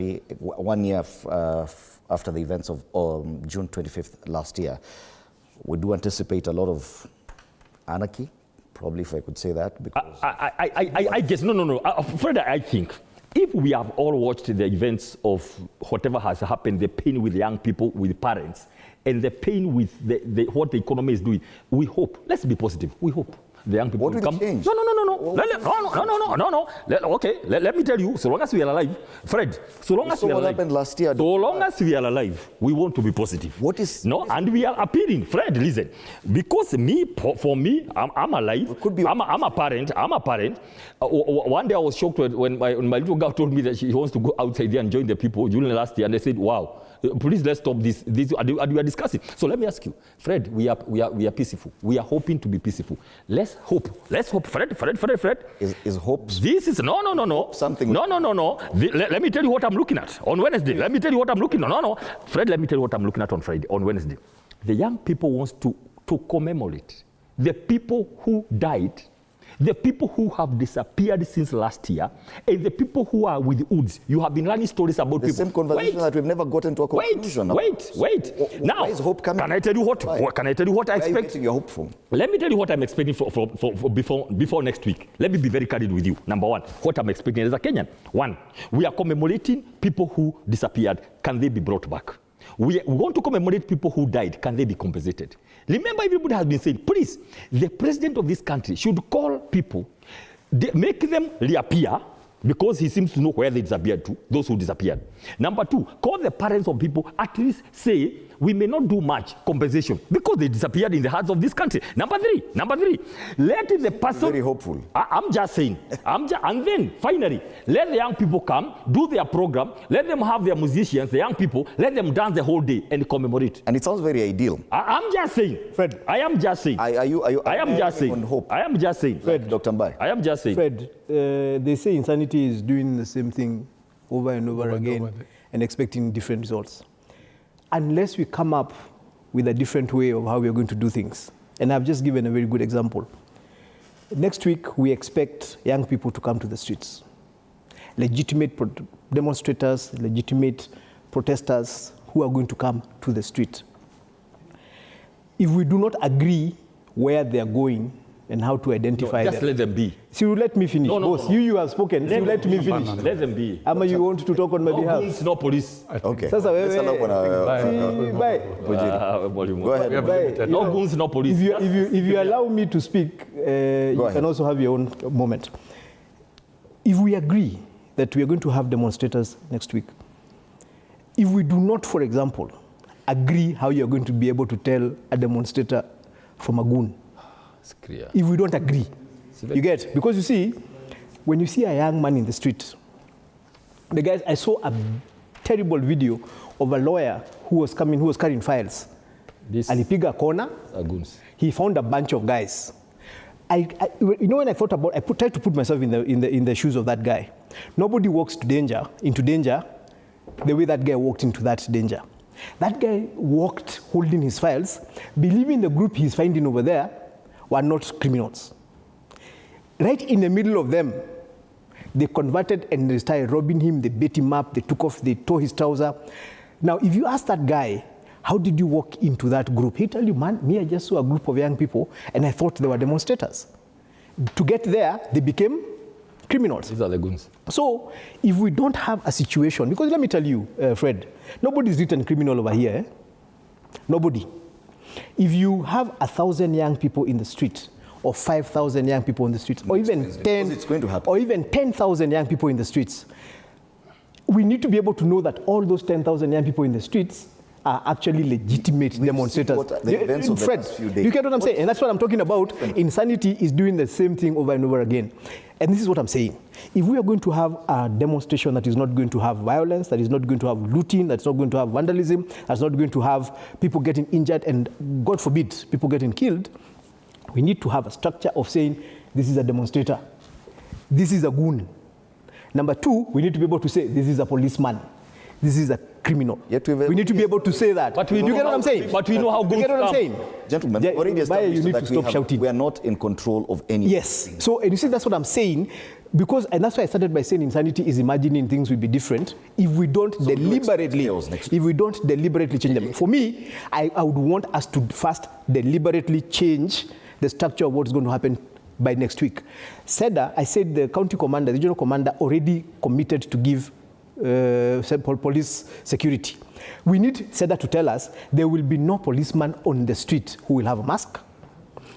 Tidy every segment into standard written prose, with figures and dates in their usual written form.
1 year after the events of June 25th last year, we do anticipate a lot of anarchy, probably, if I could say that. Because I guess, no. Fred, I think if we have all watched the events of whatever has happened, the pain with young people, with parents, and the pain with what the economy is doing, we hope, let's be positive, we hope the young people will come. Change? No. Okay, let me tell you, so long as we are alive, Fred, so long as we are alive, happened last year. So long as we are alive, we want to be positive. What is... No, and we are appealing. Fred, listen, because for me, I'm alive. I'm a parent. One day I was shocked when my little girl told me that she wants to go outside there and join the people during the last year, and they said, wow, please let's stop this. And we are discussing. So let me ask you, Fred, we are peaceful. We are hoping to be peaceful. Let's hope, Fred. Is hope? This is no. Something. No. Let me tell you what I'm looking at on Wednesday. Let me tell you what I'm looking at. No. Fred, let me tell you what I'm looking at on Wednesday. The young people want to commemorate the people who died, the people who have disappeared since last year, and the people who are with the woods. You have been learning stories about the people. Same conversation that we've never gotten to a conclusion. Wait. Now, why is hope coming? Can I tell you what I expect? Why are you getting your hope from? Let me tell you what I'm expecting for before next week. Let me be very candid with you. Number one, what I'm expecting as a Kenyan. One, we are commemorating people who disappeared. Can they be brought back? We want to commemorate people who died. Can they be compensated? Remember, everybody has been saying, please, the president of this country should call people, make them reappear, because he seems to know where they disappeared to, those who disappeared. Number two, call the parents of people, at least say, we may not do much compensation because they disappeared in the hearts of this country. Number three, let the person... Very hopeful. I'm just saying. And then, finally, let the young people come, do their program, let them have their musicians, the young people, let them dance the whole day and commemorate. And it sounds very ideal. I'm just saying. Fred. I am just saying. I am just saying. On hope. I am just saying. Fred, Dr. Mbae. I am just saying. Fred, they say insanity is doing the same thing over and over again and expecting different results. Unless we come up with a different way of how we are going to do things. And I've just given a very good example. Next week, we expect young people to come to the streets. Legitimate demonstrators, legitimate protesters who are going to come to the street. If we do not agree where they are going and how to identify them. Just let them be. So let me finish. Boss, you have spoken. Let me finish. Let them be. Ama, you want to talk on my behalf? Guns, no police. Okay. Go ahead. No guns, no police. If you allow me to speak, you can also have your own moment. If we agree that we are going to have demonstrators next week, if we do not, for example, agree how you are going to be able to tell a demonstrator from a goon, it's clear. If we don't agree, you get? Because you see, when you see a young man in the street, the guys, I saw a terrible video of a lawyer who was carrying files. Alipiga a corner, he found a bunch of guys. You know, when I thought about, tried to put myself in the shoes of that guy. Nobody walks into danger the way that guy walked into that danger. That guy walked holding his files, believing the group he's finding over there were not criminals. Right in the middle of them, they converted and they started robbing him, they beat him up, they took off, they tore his trouser. Now, if you ask that guy, how did you walk into that group? He'll tell you, man, I just saw a group of young people and I thought they were demonstrators. To get there, they became criminals. These are the goons. So, if we don't have a situation, because let me tell you, Fred, nobody's written criminal over here. Eh? Nobody. If you have 1,000 young people in the street, or 5,000 young people in the streets, or even 10,000 young people in the streets, we need to be able to know that all those 10,000 young people in the streets are actually legitimate demonstrators. Fred, you get what I'm saying? And that's what I'm talking about. Insanity is doing the same thing over and over again. And this is what I'm saying. If we are going to have a demonstration that is not going to have violence, that is not going to have looting, that's not going to have vandalism, that's not going to have people getting injured and, God forbid, people getting killed, we need to have a structure of saying, this is a demonstrator, this is a goon. Number two, we need to be able to say, this is a policeman, this is a criminal. We need to be able to say that. But you get what I'm saying? But we know how good. You get what I'm saying? Gentlemen, already established you need that to stop shouting. we are not in control of any. Yes. So, and you see, that's what I'm saying. Because, and that's why I started by saying insanity is imagining things will be different if we don't deliberately change them. For me, I would want us to first deliberately change the structure of what's going to happen by next week. SEDA, I said the county commander, the regional commander already committed to give police security. We need SEDA to tell us there will be no policeman on the street who will have a mask,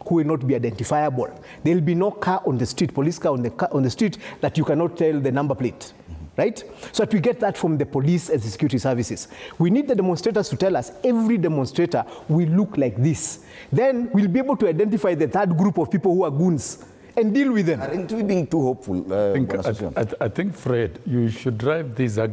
who will not be identifiable. There will be no car on the street, police car on the street that you cannot tell the number plate, right? So that we get that from the police and the security services. We need the demonstrators to tell us every demonstrator will look like this. Then we'll be able to identify the third group of people who are goons and deal with them. Aren't we being too hopeful? I think, Fred, you should drive these arguments